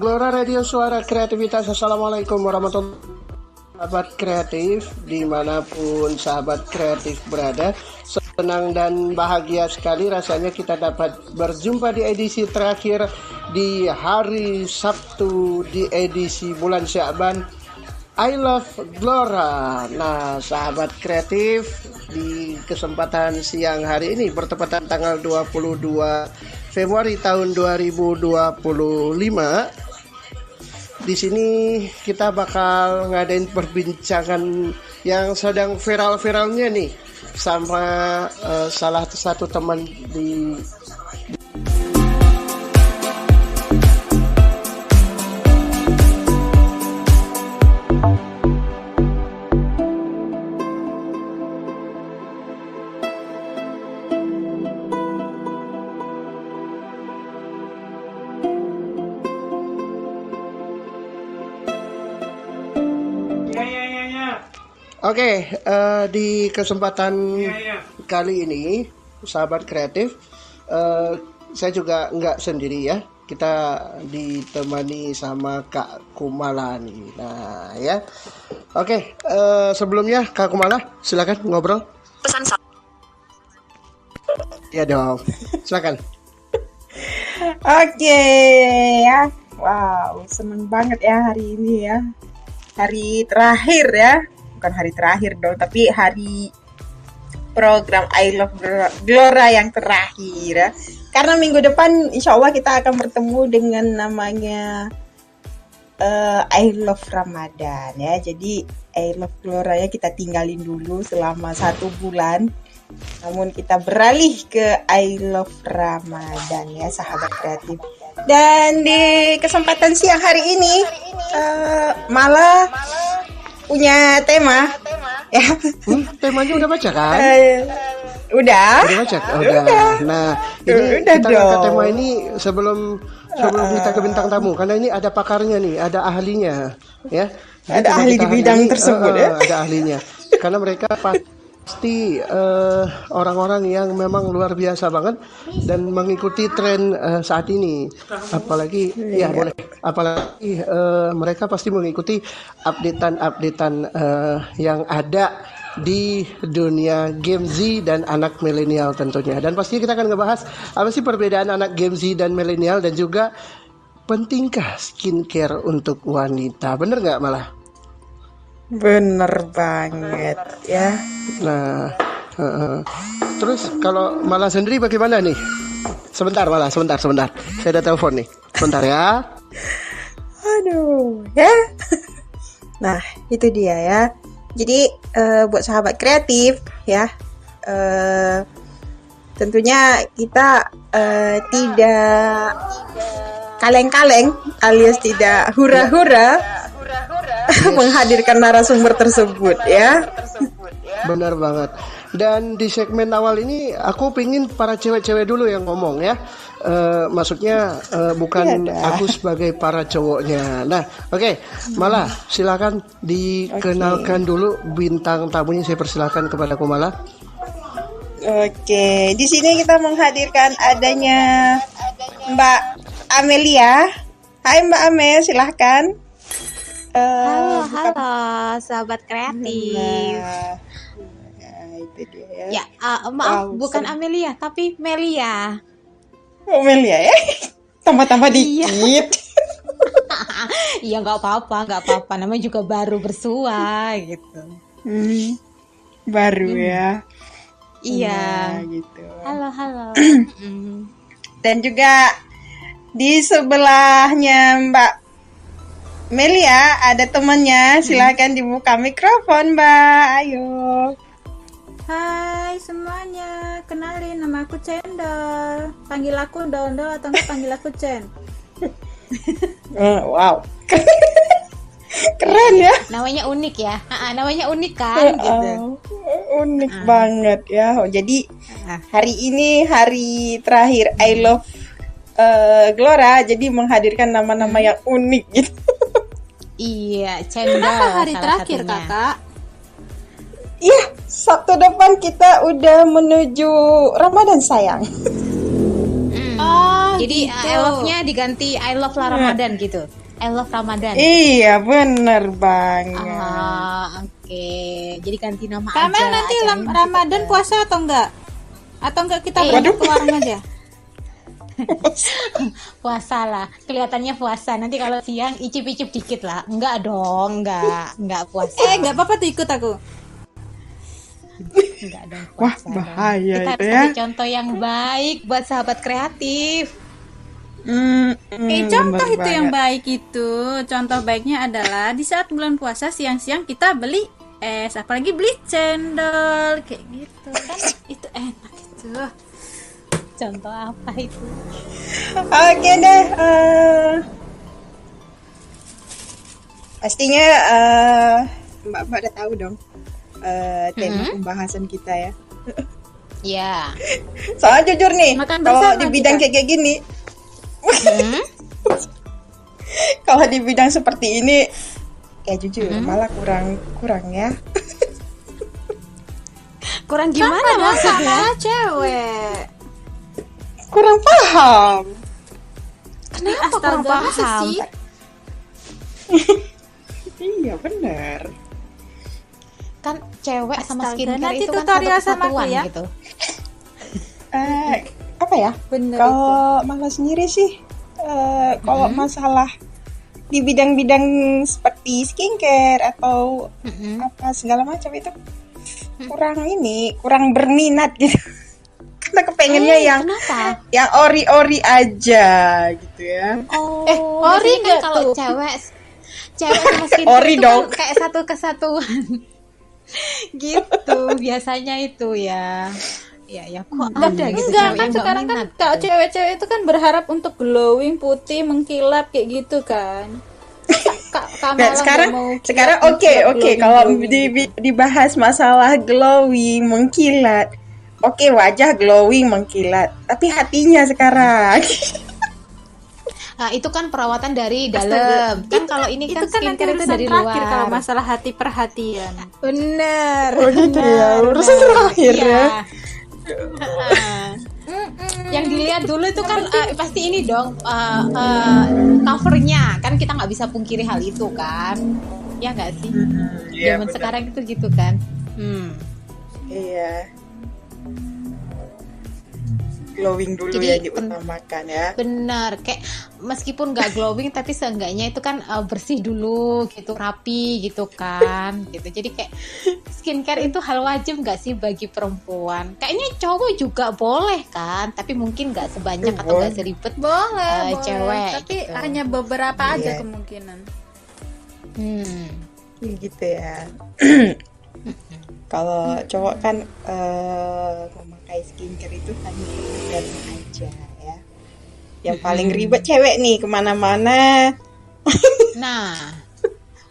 Gelora Radio Suara Kreativitas. Assalamualaikum warahmatullahi wabarakatuh. Sahabat kreatif, dimanapun sahabat kreatif berada, senang dan bahagia sekali rasanya kita dapat berjumpa di edisi terakhir di hari Sabtu di edisi bulan Sya'ban I Love Gelora. Nah, sahabat kreatif, di kesempatan siang hari ini bertepatan tanggal 22 Februari tahun 2025. Di sini kita bakal ngadain perbincangan yang sedang viral-viralnya nih sama salah satu teman di di kesempatan kali ini, sahabat kreatif, saya juga nggak sendiri ya. Kita ditemani sama Kak Kumala nih. Nah ya, sebelumnya Kak Kumala, silakan ngobrol. Pesan Ya dong, silakan. Ya, wow, seneng banget ya hari ini ya. Hari terakhir ya. Bukan hari terakhir dong, tapi hari program I Love Gelora yang terakhir ya. Karena minggu depan insya Allah kita akan bertemu dengan namanya I Love Ramadan ya. Jadi I Love Gelora ya kita tinggalin dulu selama 1 bulan. Namun kita beralih ke I Love Ramadan ya sahabat kreatif. Dan di kesempatan siang hari ini malah punya tema ya. Temanya udah baca kan? Udah baca. Udah. Nah, ini udah kita dong. angkat tema ini sebelum kita ke bintang tamu, karena ini ada pakarnya nih, ada ahlinya ya. Jadi ada ahli di bidang tersebut ya. Ada ahlinya. Karena mereka pasti orang-orang yang memang luar biasa banget dan mengikuti tren saat ini. Apalagi boleh. Apalagi mereka pasti mengikuti updatean yang ada di dunia Gen Z dan anak milenial tentunya. Dan pastinya kita akan ngebahas apa sih perbedaan anak Gen Z dan milenial, dan juga pentingkah skincare untuk wanita. Bener nggak malah? Bener banget ya. Nah, terus kalau Malah sendiri bagaimana nih? Sebentar. Saya ada telepon nih. Sebentar ya. Aduh ya. Nah itu dia ya. Jadi buat sahabat kreatif ya, tentunya kita tidak kaleng-kaleng alias tidak hura-hura menghadirkan narasumber tersebut ya. Benar banget. Dan di segmen awal ini aku pingin para cewek-cewek dulu yang ngomong ya. Maksudnya bukan aku sebagai para cowoknya. Nah, Malah silakan dikenalkan dulu bintang tamunya. Saya persilakan kepada Kumala. Di sini kita menghadirkan adanya Mbak Amelia. Hai Mbak Amel, silahkan. Halo, sahabat kreatif. Nah, itu dia ya. Maaf, bukan Amelia, tapi Melia. Oh, Melia ya. Tambah-tambah dikit. Iya, nggak apa-apa. Namanya juga baru bersua gitu. Baru ya. Iya. Nah, gitu. Halo. Dan juga di sebelahnya Mbak Melia ada temannya. Silakan dibuka mikrofon, Mbak. Ayo. Hai semuanya, kenalin nama aku Cendol. Panggil aku Dondol atau enggak panggil aku Cen. Wow. Keren ya. Namanya unik ya. Namanya unik kan gitu. Unik banget ya. Jadi hari ini hari terakhir I Love Gelora, jadi menghadirkan nama-nama yang unik gitu. Iya, Cendol. Kenapa hari salah terakhir, satunya. Kakak? Iya, Sabtu depan kita udah menuju Ramadan sayang. Oh Jadi gitu. I love-nya diganti I love lah Ramadan gitu. I love Ramadan. Iya, bener banget. Oke. Jadi ganti nama Kamel aja. nanti acaranya Ramadan gitu. puasa atau enggak? Atau enggak kita Eh, berangkat ke warung aja? Puasa lah. Kelihatannya puasa. Nanti kalau siang icip-icip dikit lah. Enggak dong, enggak puasa. Enggak apa-apa tuh ikut aku. Enggak dong Wah, puasa. dong. bahaya Kita itu harus ya. kasih contoh yang baik buat sahabat kreatif. Contoh Bener itu yang banget. baik itu. Contoh baiknya adalah di saat bulan puasa siang-siang kita beli es, apalagi beli cendol kayak gitu kan. Itu enak itu. Contoh apa itu? Oke deh. Pastinya Mbak udah tahu dong tema pembahasan kita ya. Ya. Soalnya jujur nih, Makan kalau bersama di bidang kita. kayak gini, kalau di bidang seperti ini, ya jujur malah kurang ya. Kurang gimana Sama maksudnya? cewek. Kurang paham. Kenapa kurang Astaga, masa paham? sih? Iya benar. Kan cewek sama Astaga, skincare nanti itu kan tutorial satu sama aku kesatuan ya. gitu. Apa ya? Bener Kalau Mala sendiri sih, kalau masalah di bidang-bidang seperti skincare atau apa segala macam itu kurang berminat gitu. Karena kepengennya Kenapa? yang ori-ori aja gitu ya. Oh, ori biasanya kan nggak kalau tuh? cewek sama skincare Ori itu dong. kan kayak satu kesatuan. Gitu biasanya itu ya. Ya kok ada gitu Enggak cewek kan yang sekarang kan minat kalau gitu. cewek-cewek itu kan berharap untuk glowing, putih, mengkilap kayak gitu kan. Nah, sekarang oke kalau dibahas masalah glowing, mengkilat. Oke, wajah glowing, mengkilat, tapi hatinya sekarang. Nah, itu kan perawatan dari dalam. Kan kalau ini itu kan kan nanti skincare itu urusan dari terakhir luar. kalau masalah hati perhatian. Bener. Oh gitu ya, urusan terakhir ya. Yang dilihat dulu itu kan pasti ini dong covernya kan kita nggak bisa pungkiri hal itu kan ya nggak sih Iya, zaman benar. sekarang itu gitu kan Iya. Glowing dulu Jadi, yang diutamakan ya. benar kayak meskipun nggak glowing tapi seenggaknya itu kan bersih dulu gitu rapi gitu kan gitu jadi kayak skincare itu hal wajib nggak sih bagi perempuan kayaknya cowok juga boleh kan tapi mungkin nggak sebanyak atau nggak seribet Boleh, cewek tapi gitu. hanya beberapa aja Iya. kemungkinan. Gitu ya. Kalau cowok kan memakai skincare itu hanya kebutuhan aja ya. Yang paling ribet cewek nih kemana-mana. Nah,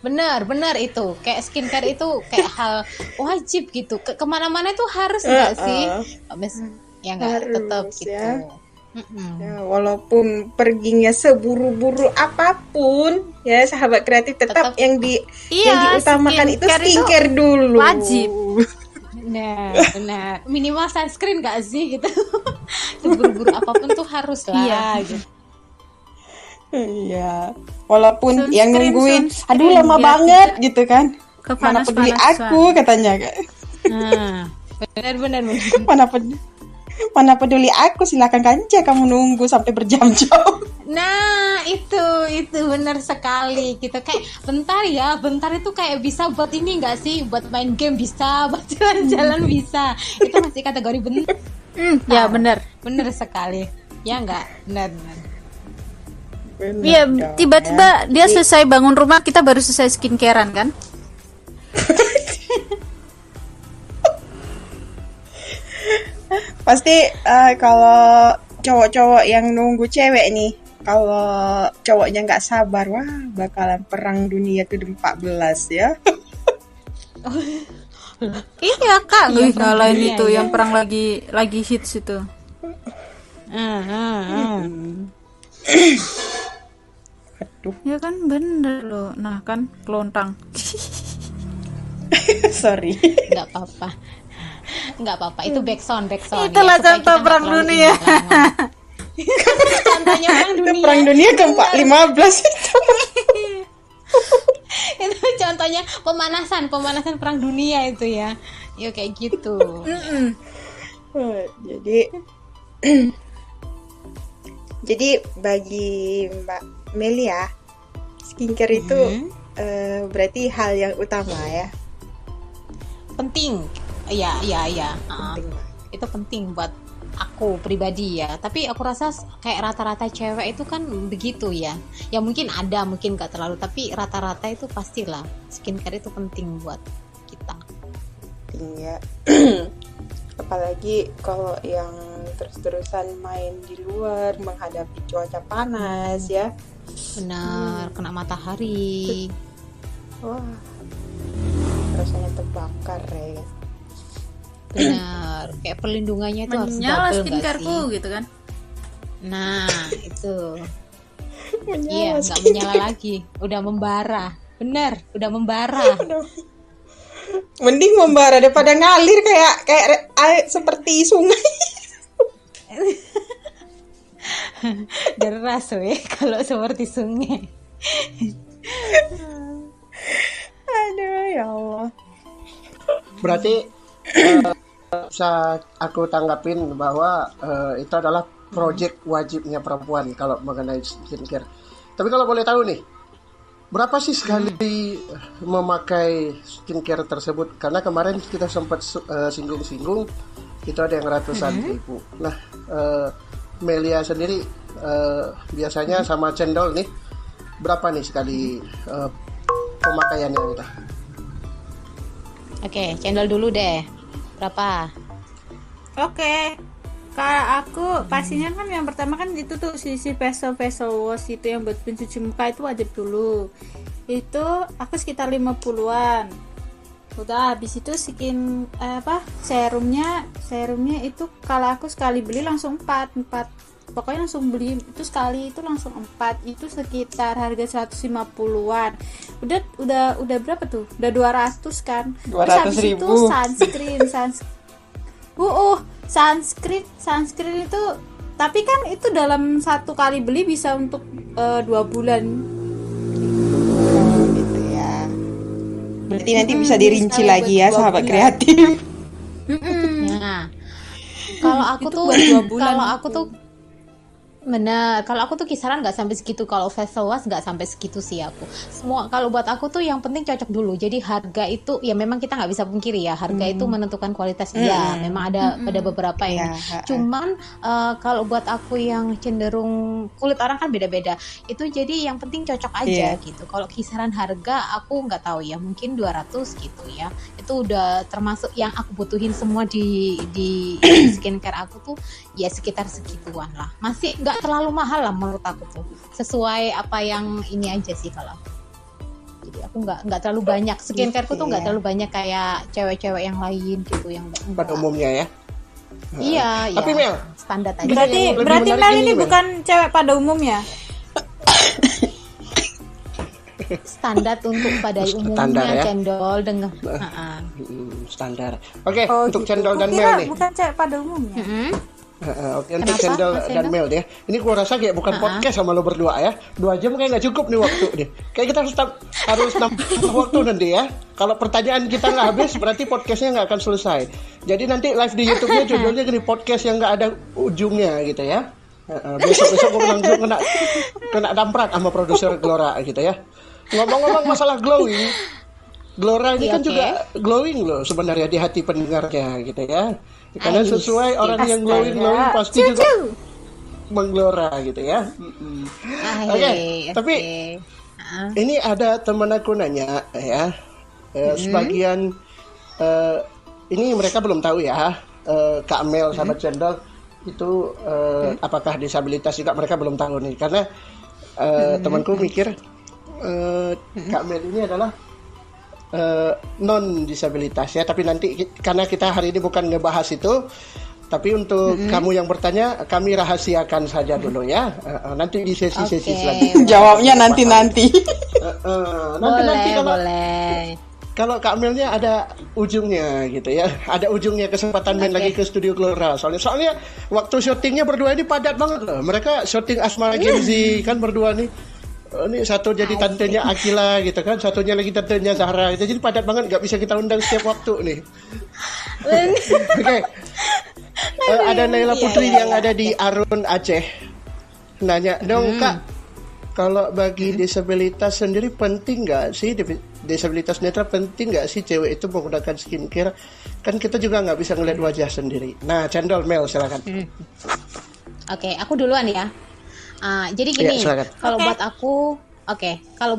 benar itu kayak skincare itu kayak hal wajib gitu. Kemana-mana itu harus nggak sih? Ya nggak Harus, tetap gitu. ya. Ya, walaupun perginya seburu-buru apapun ya sahabat kreatif tetap Tetap. yang diutamakan itu skincare itu skincare dulu. wajib. Benar. Minimal sunscreen nggak sih gitu. Seburu-buru apapun tuh harus lah. Iya. Gitu. Iya. Walaupun Sunscreen, yang nungguin, sunscreen, aduh lama biar banget gitu kan. Mana kepanas-panasan. peduli aku katanya. Benar. Mana peduli aku, silakan aja kamu nunggu sampai berjam-jam. Nah, itu benar sekali gitu. Kayak bentar itu kayak bisa buat ini nggak sih? Buat main game bisa, buat jalan-jalan bisa. Itu masih kategori benar. Ya benar. Bener sekali. Ya nggak? Benar. Iya, tiba-tiba dia selesai bangun rumah, kita baru selesai skincarean kan? Pasti kalau cowok-cowok yang nunggu cewek nih, kalau cowoknya nggak sabar, wah bakalan perang dunia ke-14 ya. Iya kak, Iya, ngalahin perang itu dunia, yang perang lagi hits itu. Ya kan bener loh. Nah kan kelontang. Sorry. Nggak apa-apa. Itu backsound. Itulah ya, supaya contoh kita perang nggak terlalu dunia. indah. Contohnya perang dunia. Perang dunia ke-15 itu. Itu contohnya pemanasan perang dunia itu ya. Ya kayak gitu. Jadi bagi Mbak Melia, skincare itu berarti hal yang utama ya. Penting. Iya. Penting banget. Itu penting buat aku pribadi ya. Tapi aku rasa kayak rata-rata cewek itu kan begitu ya. Ya mungkin ada, mungkin gak terlalu, tapi rata-rata itu pastilah skincare itu penting buat kita. Penting ya. Apalagi kalau yang terus-terusan main di luar menghadapi cuaca panas ya. Benar, kena matahari. Wah, rasanya terbakar ya. Benar, kayak perlindungannya itu harus Menyala double gak skincareku sih? gitu kan. Nah, itu. Menyala Iya, nggak skincare. menyala lagi, udah membara. Benar, udah membara. Mending membara daripada ngalir kayak air seperti sungai. Deras weh kalau seperti sungai. Aduh ya Allah. Berarti bisa aku tanggapin bahwa itu adalah project wajibnya perempuan kalau mengenai skincare. Tapi kalau boleh tahu nih, berapa sih sekali memakai skincare tersebut? Karena kemarin kita sempat singgung-singgung, itu ada yang ratusan ribu. Nah, Melia sendiri biasanya sama cendol nih, berapa nih sekali pemakaiannya kita? Oke, cendol dulu deh. Berapa? Oke. Kalau aku pastinya kan yang pertama kan itu tuh sisi facial wash itu yang buat pencuci muka itu wajib dulu. Itu aku sekitar 50-an. Udah habis itu serumnya itu kalau aku sekali beli langsung 4. Pokoknya langsung beli itu sekali itu langsung 4. Itu sekitar harga 150-an. Udah berapa tuh? Udah 200 kan. 200 Terus habis ribu. itu sunscreen itu, tapi kan itu dalam satu kali beli bisa untuk 2 bulan. Gitu ya. Berarti nanti bisa dirinci lagi ya sahabat kreatif. Nah, kalau aku Itu tuh buat 2 bulan kalau aku itu. tuh bener, kalau aku tuh kisaran nggak sampai segitu. Kalau facial wash nggak sampai segitu sih aku. Semua kalau buat aku tuh yang penting cocok dulu. Jadi harga itu ya memang kita nggak bisa pungkiri ya, harga itu menentukan kualitas. Iya, memang ada beberapa yang. Cuman kalau buat aku yang cenderung kulit orang kan beda-beda. Itu jadi yang penting cocok aja gitu. Kalau kisaran harga aku nggak tahu ya, mungkin 200 gitu ya. Itu udah termasuk yang aku butuhin semua di skincare aku tuh ya sekitar segituan lah. Masih nggak terlalu mahal lah menurut aku tuh, sesuai apa yang ini aja sih kalau aku. Jadi aku nggak terlalu banyak skincareku tuh nggak terlalu banyak kayak cewek-cewek yang lain gitu yang Pada umumnya ya. iya Tapi ya, Mel, standar aja. Berarti Lebih berarti menarik Mel ini, ini Mel. bukan cewek pada umumnya. Standar untuk pada umumnya Standar ya. cendol dengan Standar. Oke, Oh, untuk gitu. cendol dan Kukira Mel nih. bukan cewek pada umumnya. Oke, untuk Kenapa, cendol Mas dan Endo? Mel ya. Ini gua rasa kayak bukan podcast sama lo berdua ya. 2 jam kayak nggak cukup nih waktu deh. Kayak kita harus nambah waktu nanti ya. Kalau pertanyaan kita nggak habis, berarti podcastnya nggak akan selesai. Jadi nanti live di YouTube-nya judulnya gini, podcast yang nggak ada ujungnya gitu ya. Besok gue langsung kena damprat sama produser Glora gitu ya. Ngomong-ngomong masalah glowing, Glora ini Iya, kan oke. juga glowing loh sebenarnya di hati pendengarnya gitu ya. Karena Ais, sesuai orang yang glowing pasti juga mengglora gitu ya. Oke, tapi ini ada teman aku nanya ya, sebagian ini mereka belum tahu ya, Kak Mel sahabat cendol itu apakah disabilitas juga, mereka belum tahu nih karena temanku mikir Kak Mel ini adalah non disabilitas ya, tapi nanti karena kita hari ini bukan ngebahas itu, tapi untuk kamu yang bertanya kami rahasiakan saja dulu ya. Nanti di sesi-sesi Oke. selanjutnya Jawabnya nanti. nanti boleh kalau boleh. kalau Kak Melnya ada ujungnya gitu ya. Ada ujungnya kesempatan main lagi ke studio Gelora. Soalnya waktu syutingnya berdua ini padat banget loh. Mereka syuting Asmara Genzi kan berdua nih. Ini satu jadi tantenya Akila gitu kan, satunya lagi tantenya Zahra gitu. Jadi padat banget, nggak bisa kita undang setiap waktu nih. Oke. Ada Naila Putri yang ada di Arun Aceh. Nanya dong Kak, kalau bagi disabilitas sendiri penting nggak sih, disabilitas netra penting nggak sih cewek itu menggunakan skincare? Kan kita juga nggak bisa ngeliat wajah sendiri. Nah, Cendol Mel silakan. Oke, aku duluan ya. Jadi gini, Ya, kalau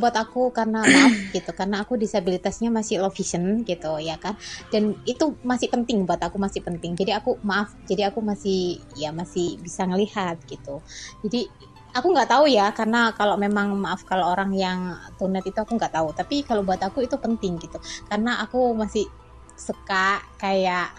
buat aku karena maaf gitu, karena aku disabilitasnya masih low vision gitu ya kan, dan itu masih penting buat aku, masih penting. Jadi aku masih bisa ngelihat gitu. Jadi aku nggak tahu ya, karena kalau memang maaf kalau orang yang tunet itu aku nggak tahu. Tapi kalau buat aku itu penting gitu, karena aku masih suka kayak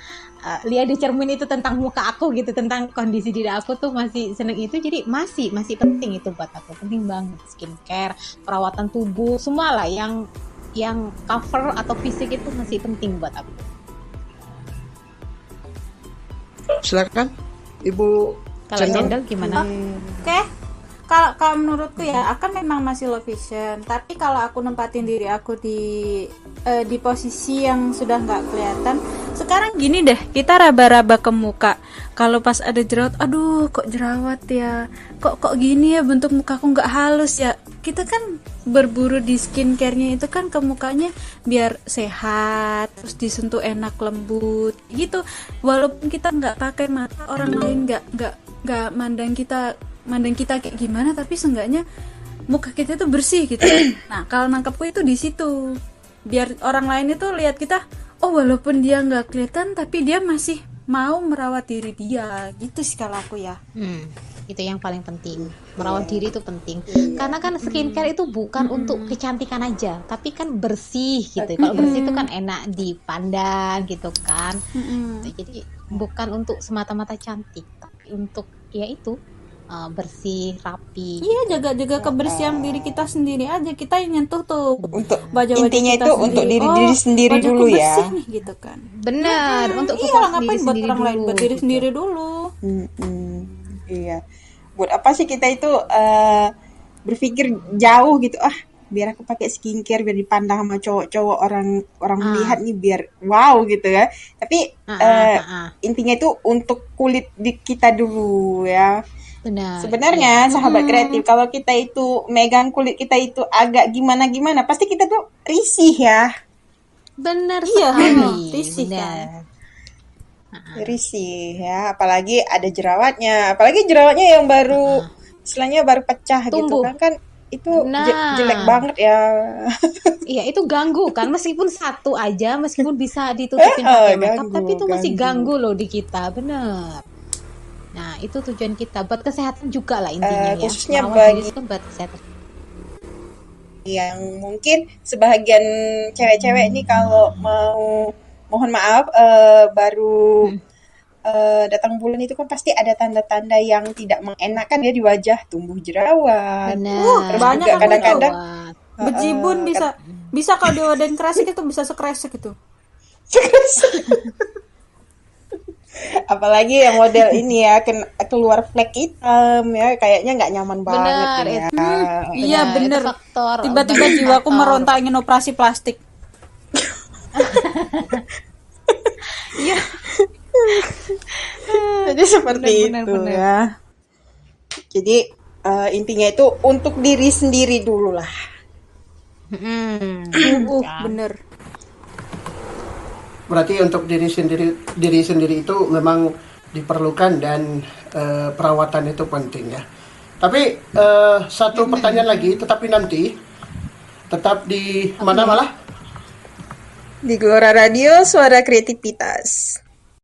lihat di cermin itu tentang muka aku gitu, tentang kondisi diri aku tuh masih seneng itu. Jadi masih penting itu buat aku, penting banget. Skincare, perawatan tubuh, semua lah yang cover atau fisik itu masih penting buat aku. Silakan Ibu Kalau Cendol. Cendol gimana? Oke. Kalau menurutku ya, akan memang masih low vision. Tapi kalau aku nempatin diri aku di posisi yang sudah nggak kelihatan, sekarang gini deh, kita raba-raba ke muka. Kalau pas ada jerawat, aduh kok jerawat ya, kok gini ya, bentuk mukaku nggak halus ya. Kita kan berburu di skincare-nya itu kan ke mukanya biar sehat, terus disentuh enak, lembut gitu. Walaupun kita nggak pakai mata, orang lain nggak mandang kita kayak gimana, tapi seenggaknya muka kita tuh bersih gitu. Nah, kalau nangkepku itu di situ, biar orang lain itu lihat kita, oh walaupun dia nggak kelihatan tapi dia masih mau merawat diri dia, gitu sih kalau aku ya. Itu yang paling penting, merawat diri itu penting, karena kan skincare itu bukan untuk kecantikan aja, tapi kan bersih gitu. Kalau bersih itu kan enak dipandang gitu kan. Jadi bukan untuk semata-mata cantik, tapi untuk ya itu bersih, rapi. Iya, jaga kebersihan diri kita sendiri aja. Kita yang nyentuh tuh Untuk wajah-wajah intinya kita itu sendiri. untuk diri sendiri wajahku dulu ya. bersih nih, gitu kan. Benar, untuk Iya, kita ngapain buat sendiri orang lain, dulu, buat diri gitu. sendiri dulu. Iya. Buat apa sih kita itu berpikir jauh gitu, biar aku pakai skincare biar dipandang sama cowok-cowok, orang melihat nih biar wow gitu ya. Tapi intinya itu untuk kulit kita dulu ya. Benar. Sebenarnya sahabat kreatif, kalau kita itu megang kulit kita itu agak gimana-gimana, pasti kita tuh risih ya. Benar Iya, sekali. risih kan. Benar. Risih ya, apalagi ada apalagi jerawatnya yang baru istilahnya baru pecah Tumbuh. gitu kan itu Nah. jelek banget ya. Iya, itu ganggu kan, meskipun satu aja, meskipun bisa ditutupin pakai makeup, ganggu, tapi itu masih ganggu. ganggu loh di kita, bener. Nah, itu tujuan kita buat kesehatan juga lah intinya ya. Khususnya Merawat diri bagi itu kan buat kesehatan. yang mungkin sebagian cewek-cewek ini kalau mohon maaf baru datang bulan itu kan pasti ada tanda-tanda yang tidak mengenakan ya di wajah, tumbuh jerawat. Benar. Terus banyak juga kan kadang-kadang Bejibun bisa kalau diwadahin kresek itu bisa sekresek itu. apalagi yang model ini ya keluar flek hitam ya, kayaknya nggak nyaman banget Benar, ya. Iya, itu bener. faktor. Tiba-tiba banyak jiwaku faktor. meronta ingin operasi plastik. Iya. Jadi seperti Benar, itu benar. ya. Jadi intinya itu untuk diri sendiri dulu lah. Bener. Berarti untuk diri sendiri itu memang diperlukan dan perawatan itu penting ya. Tapi satu pertanyaan lagi, tetapi nanti tetap di mana malah? Di Gelora Radio Suara Kreativitas.